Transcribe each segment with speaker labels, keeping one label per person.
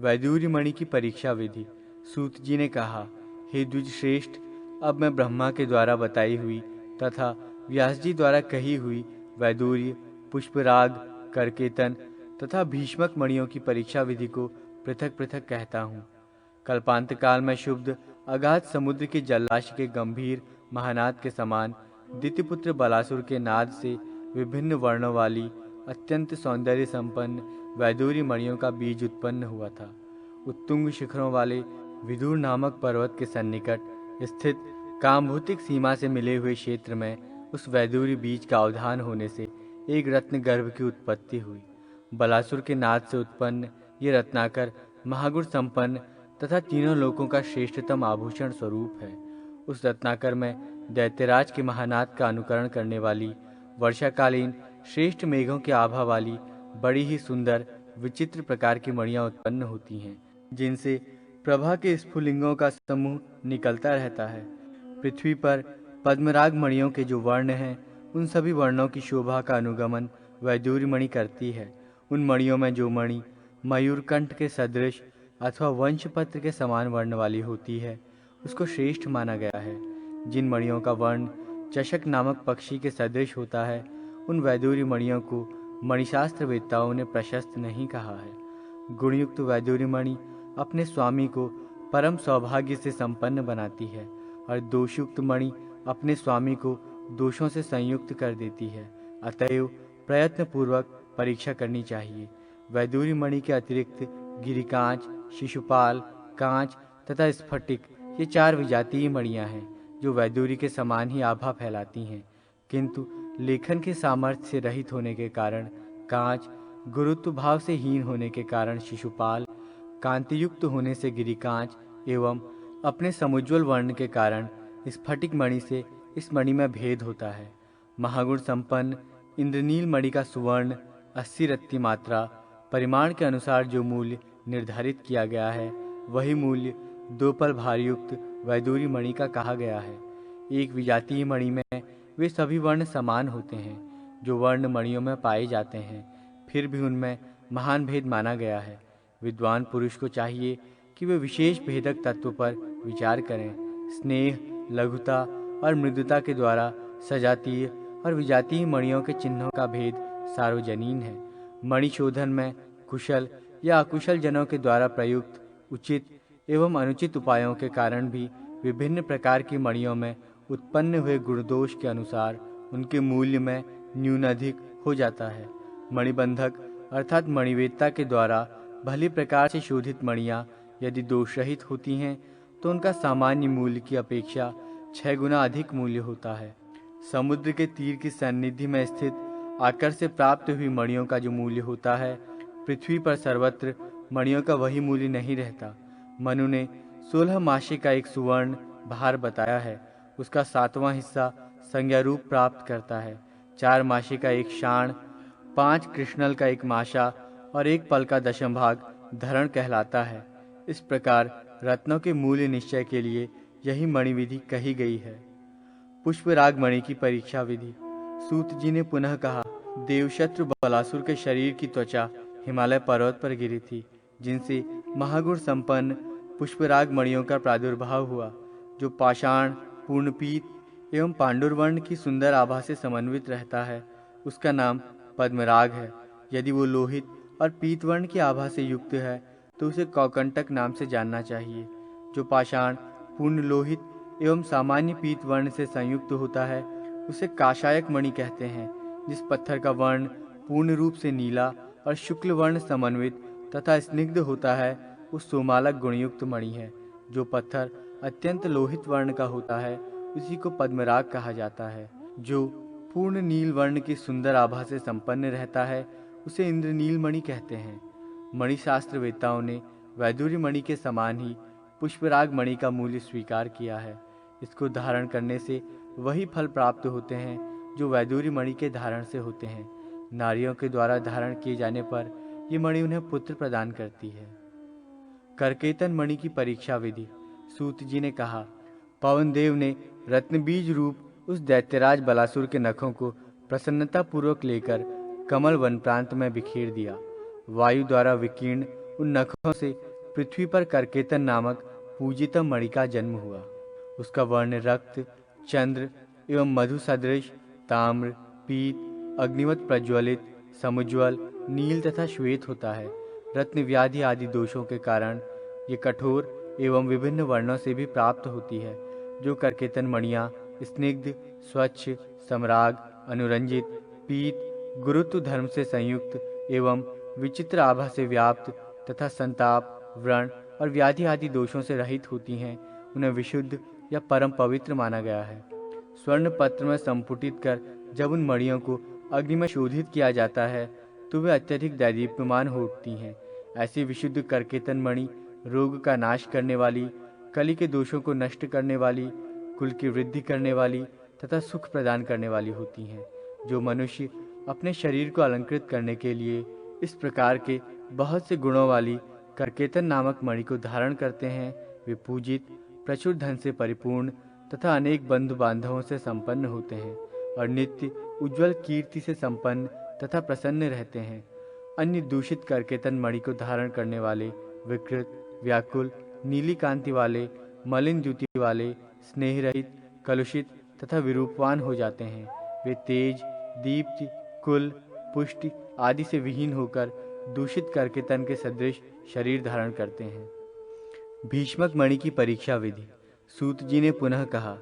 Speaker 1: वैदूर्य मणि की परीक्षा विधि। सूत जी ने कहा, हे द्विज श्रेष्ठ, अब मैं ब्रह्मा के द्वारा बताई हुई तथा व्यास जी द्वारा कही हुई वैदूर्य, पुष्पराग, करकेतन तथा भीष्मक मणियों की परीक्षा विधि को पृथक पृथक कहता हूँ। कल्पांत काल में शुद्ध अगाध समुद्र के जलराशि के गंभीर महानाद के समान दितिपुत्र बलासुर के नाद से विभिन्न वर्णों वाली अत्यंत सौंदर्य संपन्न वैदूर्य मणियों का बीज उत्पन्न हुआ था। उत्तुंग शिखरों वाले विदुर नामक पर्वत के सन्निकट स्थित कामभौतिक सीमा से मिले हुए क्षेत्र में उस वैदूर्य बीज का अवधान होने से एक रत्न गर्भ की उत्पत्ति हुई। बलासुर के नाद से उत्पन्न ये रत्नाकर महागुण संपन्न तथा तीनों लोकों का श्रेष्ठतम आभूषण स्वरूप है। उस रत्नाकर में दैत्यराज के महानाद का अनुकरण करने वाली वर्षाकालीन श्रेष्ठ मेघों के आभा वाली बड़ी ही सुंदर विचित्र प्रकार की मणियां उत्पन्न होती हैं, जिनसे प्रभा के स्फुलिंगों का समूह निकलता रहता है। पृथ्वी पर पद्मराग मणियों के जो वर्ण हैं, उन सभी वर्णों की शोभा का अनुगमन वैदूर्य मणि करती है। उन मणियों में जो मणि मयूरकंठ के सदृश अथवा वंशपत्र के समान वर्ण वाली होती है, उसको श्रेष्ठ माना गया है। जिन मणियों का वर्ण चषक नामक पक्षी के सदृश होता है, उन वैदूर्य मणियों को मणिशास्त्र वेत्ताओं ने प्रशस्त नहीं कहा है। गुणयुक्त वैदूर्य मणि अपने स्वामी को परम सौभाग्य से संपन्न बनाती है और दोषयुक्त मणि अपने स्वामी को दोषों से संयुक्त कर देती है। अतएव प्रयत्न पूर्वक परीक्षा करनी चाहिए। वैदूर्य मणि के अतिरिक्त गिरिकांच, शिशुपाल, कांच तथा स्फटिक ये 4 विजातीय मणियां हैं, जो वैदूर्य के समान ही आभा फैलाती हैं, किंतु लेखन के सामर्थ्य से रहित होने के कारण कांच, गुरुत्व भाव से हीन होने के कारण शिशुपाल, कांतियुक्त होने से गिरिकांच एवं अपने समुज्वल वर्ण के कारण स्फटिक मणि से इस मणि में भेद होता है। महागुण संपन्न इंद्रनील मणि का सुवर्ण 80 रत्ती मात्रा परिमाण के अनुसार जो मूल्य निर्धारित किया गया है, वही मूल्य 2 पल भारयुक्त वैदूर्य मणि का कहा गया है। एक विजातीय मणि में वे सभी वर्ण समान होते हैं, जो वर्ण मणियों में पाए जाते हैं, फिर भी उनमें महान भेद माना गया है। विद्वान पुरुष को चाहिए कि वे विशेष भेदक तत्व पर विचार करें। स्नेह, लघुता और मृदुता के द्वारा सजातीय और विजातीय मणियों के चिन्हों का भेद सार्वजनीन है। मणि शोधन में कुशल या अकुशल जनों के द्वारा प्रयुक्त उचित एवं अनुचित उपायों के कारण भी विभिन्न प्रकार की मणियों में उत्पन्न हुए गुणदोष के अनुसार उनके मूल्य में न्यून अधिक हो जाता है। मणिबंधक अर्थात मणिवेत्ता के द्वारा भली प्रकार से शोधित मणियां यदि दोष रहित होती हैं, तो उनका सामान्य मूल्य की अपेक्षा 6 गुना अधिक मूल्य होता है। समुद्र के तीर की सन्निधि में स्थित आकर से प्राप्त हुई मणियों का जो मूल्य होता है, पृथ्वी पर सर्वत्र मणियों का वही मूल्य नहीं रहता। मनु ने 16 मासे का एक सुवर्ण भार बताया है, उसका 7वां हिस्सा संज्ञा रूप प्राप्त करता है। 4 मासे का एक शाण, 5 कृष्णल का एक माशा और 1 पल का दशम भाग धरण कहलाता है। इस प्रकार रत्नों के मूल्य निश्चय के लिए यही मणि विधि कही गई है। पुष्पराग मणि की परीक्षा विधि। सूत जी ने पुनः कहा, देवशत्रु बलासुर के शरीर की त्वचा हिमालय पर्वत पर गिरी थी, जिनसे महागुण संपन्न पुष्पराग मणियों का प्रादुर्भाव हुआ, जो पाषाण, पूर्णपीत एवं पांडुरवर्ण की सुंदर आभा से समन्वित रहता है। उसका नाम पद्मराग है। यदि वो लोहित और पीतवर्ण की आभा से युक्त है, तो उसे कौकंटक नाम से जानना चाहिए। जो पाषाण, पूर्ण लोहित एवं सामान्य पीतवर्ण से संयुक्त होता है, उसे काशायक मणि कहते हैं। जिस पत्थर का वर्ण पूर्ण रूप से नीला और शुक्ल वर्ण समन्वित तथा स्निग्ध होता है, वो सोमालक गुणयुक्त मणि है। जो पत्थर अत्यंत लोहित वर्ण का होता है, उसी को पद्मराग कहा जाता है। जो पूर्ण नील वर्ण की सुंदर आभा से संपन्न रहता है, उसे इंद्रनील मणि कहते हैं। मणिशास्त्र वेत्ताओं ने वैदूर्य मणि के समान ही पुष्पराग मणि का मूल्य स्वीकार किया है। इसको धारण करने से वही फल प्राप्त होते हैं जो वैदूर्य मणि के धारण से होते हैं। नारियों के द्वारा धारण किए जाने पर ये मणि उन्हें पुत्र प्रदान करती है। करकेतन मणि की परीक्षा विधि। सूत जी ने कहा, पवन देव ने रत्नबीज रूप उस दैत्यराज बलासुर के नखों को प्रसन्नता पूर्वक लेकर कमल वन प्रांत में बिखेर दिया। वायु द्वारा विकीर्ण उन नखों से पृथ्वी पर करकेतन नामक पूजितम मणि का जन्म हुआ। उसका वर्ण रक्त, चंद्र एवं मधु सदृश, ताम्र, पीत, अग्निवत प्रज्वलित, समुज्वल, नील तथा श्वेत होता है। रत्न व्याधि आदि दोषों के कारण ये कठोर एवं विभिन्न वर्णों से भी प्राप्त होती है। जो करकेतन मणियाँ स्निग्ध, स्वच्छ, समराग, अनुरंजित, पीत, गुरुत्व धर्म से संयुक्त एवं विचित्र आभा से व्याप्त तथा संताप, व्रण और व्याधि आदि दोषों से रहित होती हैं, उन्हें विशुद्ध या परम पवित्र माना गया है। स्वर्ण पत्र में संपुटित कर जब उन मणियों को अग्नि में शोधित किया जाता है तो वे अत्यधिक दैदीप्यमान हो उठती हैं। ऐसी विशुद्ध करकेतन मणि रोग का नाश करने वाली, कली के दोषों को नष्ट करने वाली, कुल की वृद्धि करने वाली तथा सुख प्रदान करने वाली होती हैं। जो मनुष्य अपने शरीर को अलंकृत करने के लिए इस प्रकार के बहुत से गुणों वाली करकेतन नामक मणि को धारण करते हैं, वे पूजित, प्रचुर धन से परिपूर्ण तथा अनेक बंधु बांधवों से संपन्न होते हैं और नित्य उज्ज्वल कीर्ति से संपन्न तथा प्रसन्न रहते हैं। अन्य दूषित करकेतन मणि को धारण करने वाले विकृत, व्याकुल, नीली कांति वाले, मलिन द्युति वाले, स्नेह रहित, कलुषित तथा विरूपवान हो जाते हैं। वे तेज, दीप्ति, कुल, पुष्टि आदि से विहीन होकर दूषित करकेतन के सदृश शरीर धारण करते हैं। भीष्मक मणि की परीक्षा विधि। सूत जी ने पुनः कहा,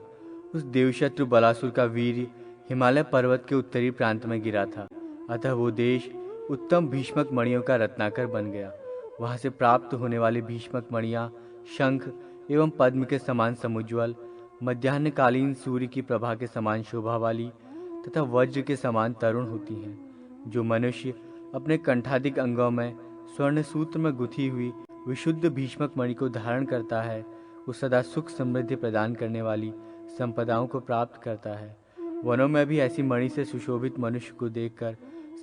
Speaker 1: उस देवशत्रु बलासुर का वीर्य हिमालय पर्वत के उत्तरी प्रांत में गिरा था, अतः वो देश उत्तम भीष्मक मणियों का रत्नाकर बन गया। वहां से प्राप्त होने वाली भीष्मक मणियाँ शंख एवं पद्म के समान समुज्वल, मध्याह्नकालीन सूर्य की प्रभा के समान शोभा वाली तथा वज्र के समान तरुण होती हैं। जो मनुष्य अपने कंठाधिक अंगों में स्वर्ण सूत्र में गुथी हुई विशुद्ध भीष्मक मणि को धारण करता है, वो सदा सुख समृद्धि प्रदान करने वाली संपदाओं को प्राप्त करता है। वनों में भी ऐसी मणि से सुशोभित मनुष्य को देखकर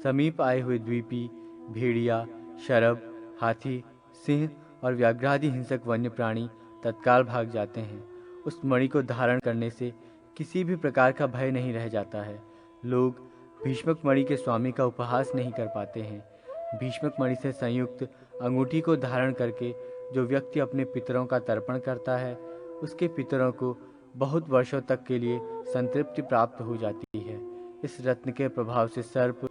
Speaker 1: समीप आए हुए द्वीपी, भेड़िया, शरभ, हाथी, सिंह और व्याघ्रादि हिंसक वन्य प्राणी तत्काल भाग जाते हैं। उस मणि को धारण करने से किसी भी प्रकार का भय नहीं रह जाता है। लोग भीष्मक मणि के स्वामी का उपहास नहीं कर पाते हैं। भीष्मक मणि से संयुक्त अंगूठी को धारण करके जो व्यक्ति अपने पितरों का तर्पण करता है, उसके पितरों को बहुत वर्षों तक के लिए संतृप्ति प्राप्त हो जाती है। इस रत्न के प्रभाव से सर्प,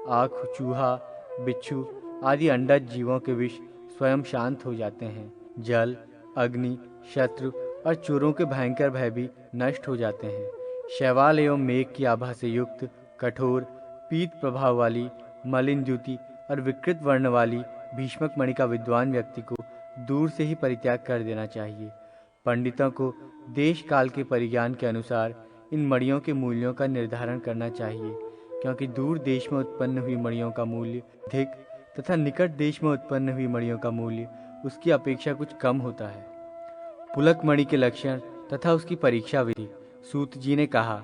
Speaker 1: आँख, चूहा, बिच्छू आदि अंडज जीवों के विष स्वयं शांत हो जाते हैं। जल, अग्नि, शत्रु और चोरों के भयंकर भय भी नष्ट हो जाते हैं। शैवाल एवं मेघ की आभा से युक्त, कठोर, पीत प्रभाव वाली, मलिन द्युति और विकृत वर्ण वाली भीष्मक मणि का विद्वान व्यक्ति को दूर से ही परित्याग कर देना चाहिए। पंडितों को देश काल के परिज्ञान के अनुसार इन मणियों के मूल्यों का निर्धारण करना चाहिए, क्योंकि दूर देश में उत्पन्न हुई मणियों का मूल्य अधिक तथा निकट देश में उत्पन्न हुई मणियों का मूल्य उसकी अपेक्षा कुछ कम होता है। पुलक मणि के लक्षण तथा उसकी परीक्षा विधि। सूत जी ने कहा,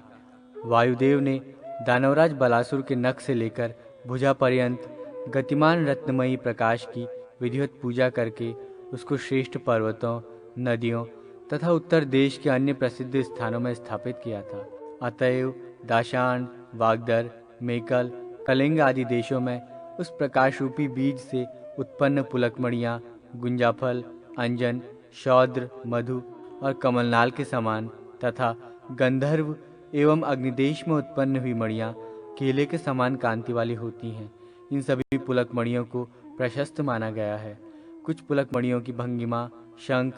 Speaker 1: वायुदेव ने दानवराज बलासुर के नख से लेकर भुजा पर्यंत गतिमान रत्नमयी प्रकाश की विधिवत पूजा करके उसको श्रेष्ठ पर्वतों, नदियों तथा उत्तर देश के अन्य प्रसिद्ध स्थानों में स्थापित किया था। अतएव दाशान, वागदर, मेकल, कलिंग आदि देशों में उस प्रकाश रूपी बीज से उत्पन्न पुलकमणियाँ गुंजाफल, अंजन, शौद्र, मधु और कमलनाल के समान तथा गंधर्व एवं अग्निदेश में उत्पन्न हुई मणियाँ केले के समान कांति वाली होती हैं। इन सभी पुलक मणियों को प्रशस्त माना गया है। कुछ पुलक मणियों की भंगिमा शंख,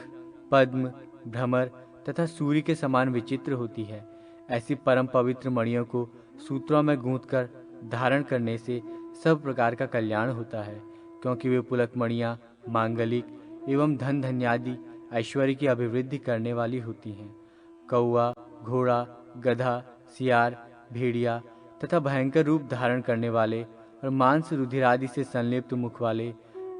Speaker 1: पद्म, भ्रमर तथा सूर्य के समान विचित्र होती है। ऐसी परम पवित्र मणियों को सूत्रों में गूंथकर धारण करने से सब प्रकार का कल्याण होता है, क्योंकि वे पुलक मणियाँ मांगलिक एवं धन धन्यादि ऐश्वर्य की अभिवृद्धि करने वाली होती हैं। कौआ, घोड़ा, गधा, सियार, भेड़िया तथा भयंकर रूप धारण करने वाले और मांस रुधिरादि से संलिप्त मुख वाले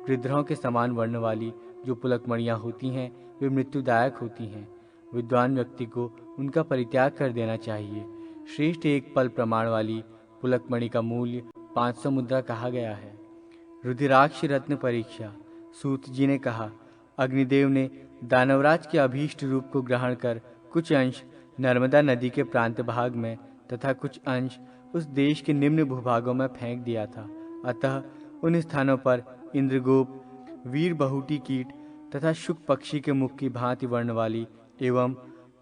Speaker 1: गृध्रों के समान वर्ण वाली जो पुलक मणियाँ होती हैं, वे मृत्युदायक होती हैं। विद्वान व्यक्ति को उनका परित्याग कर देना चाहिए। श्रेष्ठ एक पल प्रमाण वाली पुलक मणि का मूल्य 500 मुद्रा कहा गया है। रुधिराक्ष रत्न परीक्षा। सूत जी ने कहा, अग्निदेव ने दानवराज के अभीष्ट रूप को ग्रहण कर कुछ अंश नर्मदा नदी के प्रांत भाग में तथा कुछ अंश उस देश के निम्न भूभागों में फेंक दिया था। अतः उन स्थानों पर इंद्रगोप, वीर बहुटी कीट तथा शुक पक्षी के मुख की भांति वर्ण वाली एवं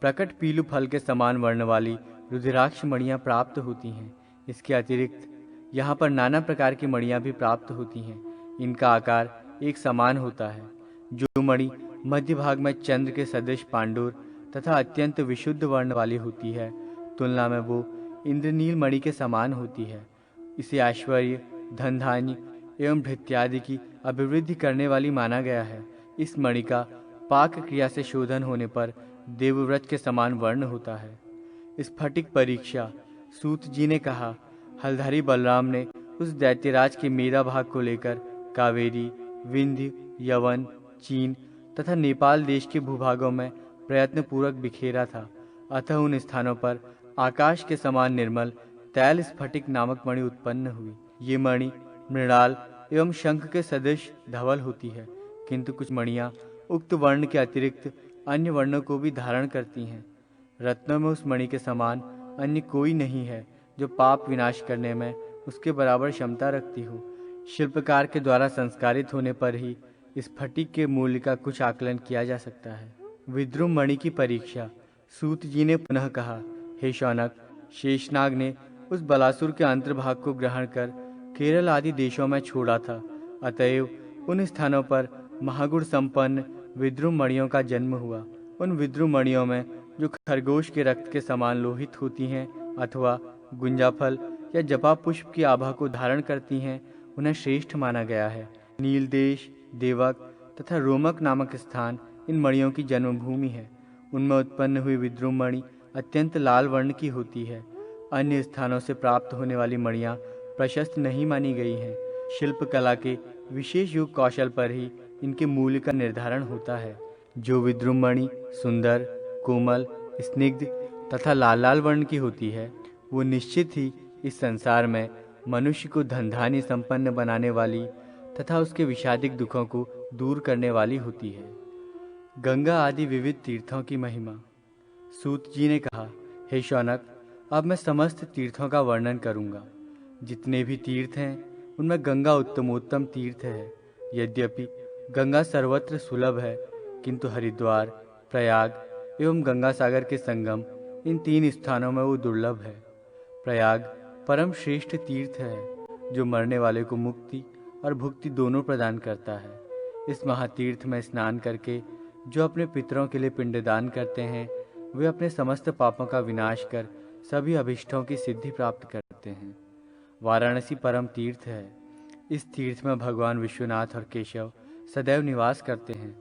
Speaker 1: प्रकट पीलू फल के समान वर्ण वाली रुद्राक्ष मणियाँ प्राप्त होती हैं। इसके अतिरिक्त यहाँ पर नाना प्रकार की मणियाँ भी प्राप्त होती हैं। इनका आकार एक समान होता है। जो मणि मध्य भाग में चंद्र के सदृश पांडुर तथा अत्यंत विशुद्ध वर्ण वाली होती है, तुलना में वो इंद्रनील मणि के समान होती है। इसे ऐश्वर्य, धन धान्य एवं भृत्यादि की अभिवृद्धि करने वाली माना गया है। इस मणि का पाक क्रिया से शोधन होने पर देवव्रत के समान वर्ण होता है। स्फटिक परीक्षा। सूत जी ने कहा, हलधारी बलराम ने उस दैत्यराज के मेधा भाग को लेकर कावेरी, विंध्य, यवन, चीन तथा नेपाल देश के भूभागों में प्रयत्न पूर्वक बिखेरा था। अतः उन स्थानों पर आकाश के समान निर्मल तैल स्फटिक नामक मणि उत्पन्न हुई। ये मणि मृणाल एवं शंख के सदृश धवल होती है, किंतु कुछ मणियाँ उक्त वर्ण के अतिरिक्त अन्य वर्णों को भी धारण करती हैं। रत्नों में उस मणि के समान अन्य कोई नहीं है जो पाप विनाश करने में उसके बराबर क्षमता रखती हो। शिल्पकार के द्वारा संस्कारित होने पर ही स्फटिक के मूल्य का कुछ आकलन किया जा सकता है। विद्रुम मणि की परीक्षा। सूत जी ने पुनः कहा, हे शौनक, शेषनाग ने उस बलासुर के अंतर्भाग को ग्रहण कर केरल आदि देशों में छोड़ा था। अतएव उन स्थानों पर महागुण संपन्न विद्रुम मणियों का जन्म हुआ। उन विद्रुम मणियों में जो खरगोश के रक्त के समान लोहित होती हैं अथवा गुंजाफल या जपा पुष्प की आभा को धारण करती हैं, उन्हें श्रेष्ठ माना गया है। नीलदेश, देवक तथा रोमक नामक स्थान इन मणियों की जन्मभूमि है। उनमें उत्पन्न हुई विद्रुम मणि अत्यंत लाल वर्ण की होती है। अन्य स्थानों से प्राप्त होने वाली मणियाँ प्रशस्त नहीं मानी गई हैं। शिल्पकला के विशेष योग कौशल पर ही इनके मूल्य का निर्धारण होता है। जो विद्रुम मणि सुंदर, कोमल, स्निग्ध तथा लाल लाल वर्ण की होती है, वो निश्चित ही इस संसार में मनुष्य को धनधान्य संपन्न बनाने वाली तथा उसके विषादिक दुखों को दूर करने वाली होती है। गंगा आदि विविध तीर्थों की महिमा। सूत जी ने कहा, हे शौनक, अब मैं समस्त तीर्थों का वर्णन करूंगा। जितने भी तीर्थ हैं उनमें गंगा उत्तमोत्तम तीर्थ है। यद्यपि गंगा सर्वत्र सुलभ है, किंतु हरिद्वार, प्रयाग एवं गंगा सागर के संगम इन 3 स्थानों में वो दुर्लभ है। प्रयाग परम श्रेष्ठ तीर्थ है, जो मरने वाले को मुक्ति और भुक्ति दोनों प्रदान करता है। इस महातीर्थ में स्नान करके जो अपने पितरों के लिए पिंडदान करते हैं, वे अपने समस्त पापों का विनाश कर सभी अभिष्टों की सिद्धि प्राप्त करते हैं। वाराणसी परम तीर्थ है। इस तीर्थ में भगवान विश्वनाथ और केशव सदैव निवास करते हैं।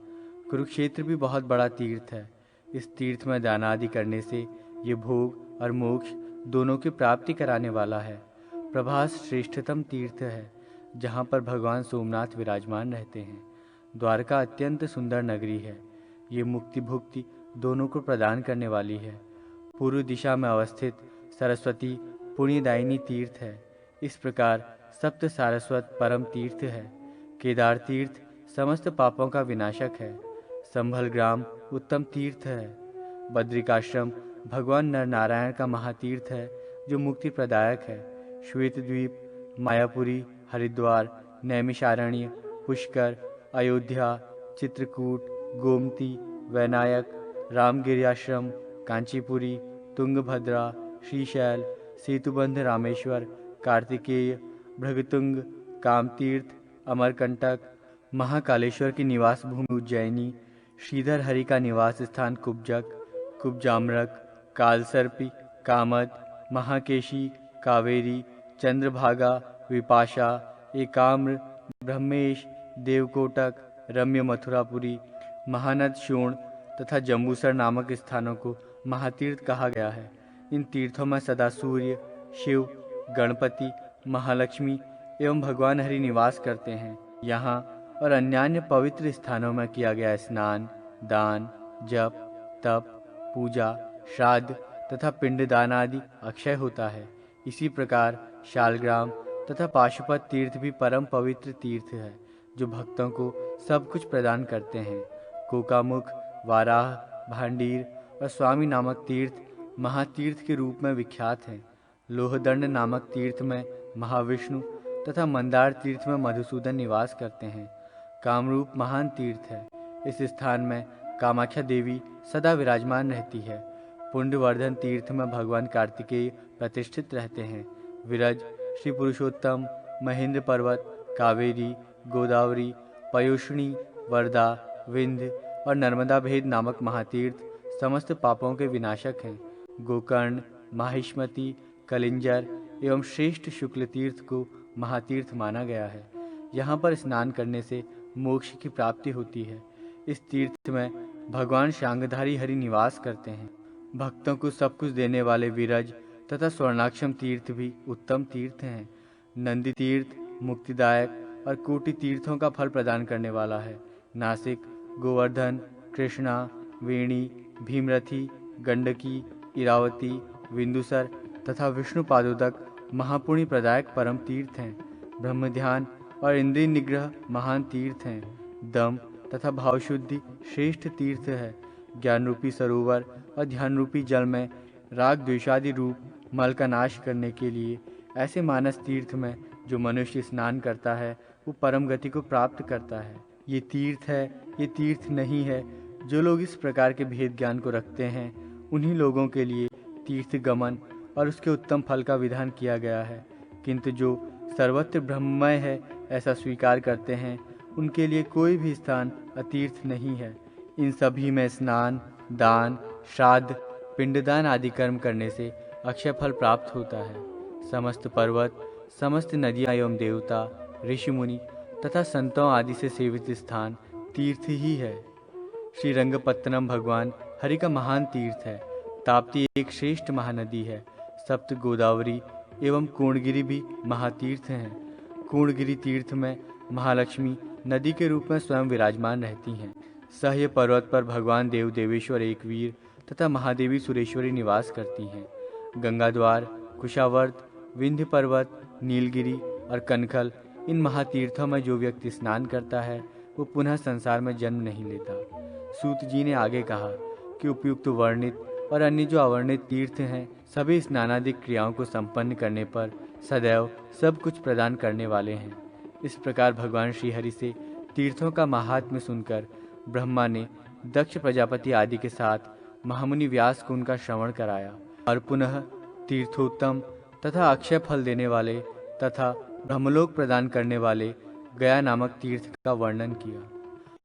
Speaker 1: कुरुक्षेत्र भी बहुत बड़ा तीर्थ है। इस तीर्थ में दान आदि करने से ये भोग और मोक्ष दोनों की प्राप्ति कराने वाला है। प्रभास श्रेष्ठतम तीर्थ है, जहाँ पर भगवान सोमनाथ विराजमान रहते हैं। द्वारका अत्यंत सुंदर नगरी है। ये मुक्ति भुक्ति दोनों को प्रदान करने वाली है। पूर्व दिशा में अवस्थित सरस्वती पुण्यदायिनी तीर्थ है। इस प्रकार सप्त सारस्वत परम तीर्थ है। केदार तीर्थ समस्त पापों का विनाशक है। संभल ग्राम उत्तम तीर्थ है। बद्रिकाश्रम भगवान नर नारायण का महातीर्थ है, जो मुक्ति प्रदायक है। श्वेत द्वीप, मायापुरी, हरिद्वार, नैमिषारण्य, पुष्कर, अयोध्या, चित्रकूट, गोमती, वैनायक, रामगिरी आश्रम, कांचीपुरी, तुंगभद्रा, श्रीशैल, सेतुबंध रामेश्वर, कार्तिकेय, भृगतुंग, कामतीर्थ, अमरकंटक, महाकालेश्वर की निवास भूमि उज्जैनी, श्रीधर हरि का निवास स्थान कुब्जक, कुब्जाम्रक, कालसर्पी, कामद, महाकेशी, कावेरी, चंद्रभागा, विपाशा, एकाम्र, ब्रह्मेश, देवकोटक, रम्य मथुरापुरी, महानद शोण तथा जम्बूसर नामक स्थानों को महातीर्थ कहा गया है। इन तीर्थों में सदा सूर्य, शिव, गणपति, महालक्ष्मी एवं भगवान हरि निवास करते हैं। यहाँ और अन्यान्य पवित्र स्थानों में किया गया स्नान, दान, जप, तप, पूजा, श्राद्ध तथा पिंडदान आदि अक्षय होता है। इसी प्रकार शालग्राम तथा पाशुपत तीर्थ भी परम पवित्र तीर्थ है, जो भक्तों को सब कुछ प्रदान करते हैं। कोकामुख, वाराह, भांडीर और स्वामी नामक तीर्थ महातीर्थ के रूप में विख्यात हैं। लोहदंड नामक तीर्थ में महाविष्णु तथा मंदार तीर्थ में मधुसूदन निवास करते हैं। कामरूप महान तीर्थ है। इस स्थान में कामाख्या देवी सदा विराजमान रहती है। पुण्यवर्धन तीर्थ में भगवान कार्तिकेय प्रतिष्ठित रहते हैं। विरज, श्री पुरुषोत्तम, महेंद्र पर्वत, कावेरी, गोदावरी, पयोष्णी, वर्धा, विंध्य और नर्मदा भेद नामक महातीर्थ समस्त पापों के विनाशक हैं। गोकर्ण, माहिष्मति, कलिंजर एवं श्रेष्ठ शुक्ल तीर्थ को महातीर्थ माना गया है। यहाँ पर स्नान करने से मोक्ष की प्राप्ति होती है। इस तीर्थ में भगवान शांगधारी हरि निवास करते हैं। भक्तों को सब कुछ देने वाले विरज तथा स्वर्णाक्षम तीर्थ भी उत्तम तीर्थ हैं। नंदी तीर्थ मुक्तिदायक और कोटि तीर्थों का फल प्रदान करने वाला है। नासिक, गोवर्धन, कृष्णा, वेणी, भीमरथी, गंडकी, इरावती, बिंदुसर तथा विष्णु पादोदक महापुण्य प्रदायक परम तीर्थ हैं। ब्रह्म ध्यान और इंद्रिय निग्रह महान तीर्थ हैं। दम तथा भावशुद्धि श्रेष्ठ तीर्थ है। ज्ञान रूपी सरोवर और ध्यान रूपी जल में राग द्वेषादि रूप मल का नाश करने के लिए ऐसे मानस तीर्थ में जो मनुष्य स्नान करता है वो परम गति को प्राप्त करता है। ये तीर्थ है, ये तीर्थ नहीं है। जो लोग इस प्रकार के भेद ज्ञान को रखते हैं उन्हीं लोगों के लिए तीर्थ गमन और उसके उत्तम फल का विधान किया गया है। किंतु जो सर्वत्र ब्रह्ममय है ऐसा स्वीकार करते हैं उनके लिए कोई भी स्थान अतीर्थ नहीं है। इन सभी में स्नान, दान, श्राद्ध, पिंडदान आदि कर्म करने से अक्षय फल प्राप्त होता है। समस्त पर्वत, समस्त नदियाँ एवं देवता, ऋषि मुनि तथा संतों आदि से सेवित स्थान तीर्थ ही है। श्री रंगपत्तनम भगवान हरि का महान तीर्थ है। ताप्ती एक श्रेष्ठ महानदी है। सप्त गोदावरी एवं कोणगिरी भी महातीर्थ हैं। कोणगिरी तीर्थ में महालक्ष्मी नदी के रूप में स्वयं विराजमान रहती हैं। सह्य पर्वत पर भगवान देव देवेश्वर एकवीर तथा महादेवी सुरेश्वरी निवास करती हैं। गंगाद्वार, कुशावर्त, विंध्य पर्वत, नीलगिरी और कनखल इन महातीर्थों में जो व्यक्ति स्नान करता है वो पुनः संसार में जन्म नहीं लेता। सूत जी ने आगे कहा कि उपयुक्त वर्णित और अन्य जो अवर्णित तीर्थ हैं सभी स्नानादि क्रियाओं को संपन्न करने पर सदैव सब कुछ प्रदान करने वाले हैं। इस प्रकार भगवान श्रीहरि से तीर्थों का महात्म्य सुनकर ब्रह्मा ने दक्ष प्रजापति आदि के साथ महामुनि व्यास को उनका श्रवण कराया और पुनः तीर्थोत्तम तथा अक्षय फल देने वाले तथा ब्रह्मलोक प्रदान करने वाले गया नामक तीर्थ का वर्णन किया।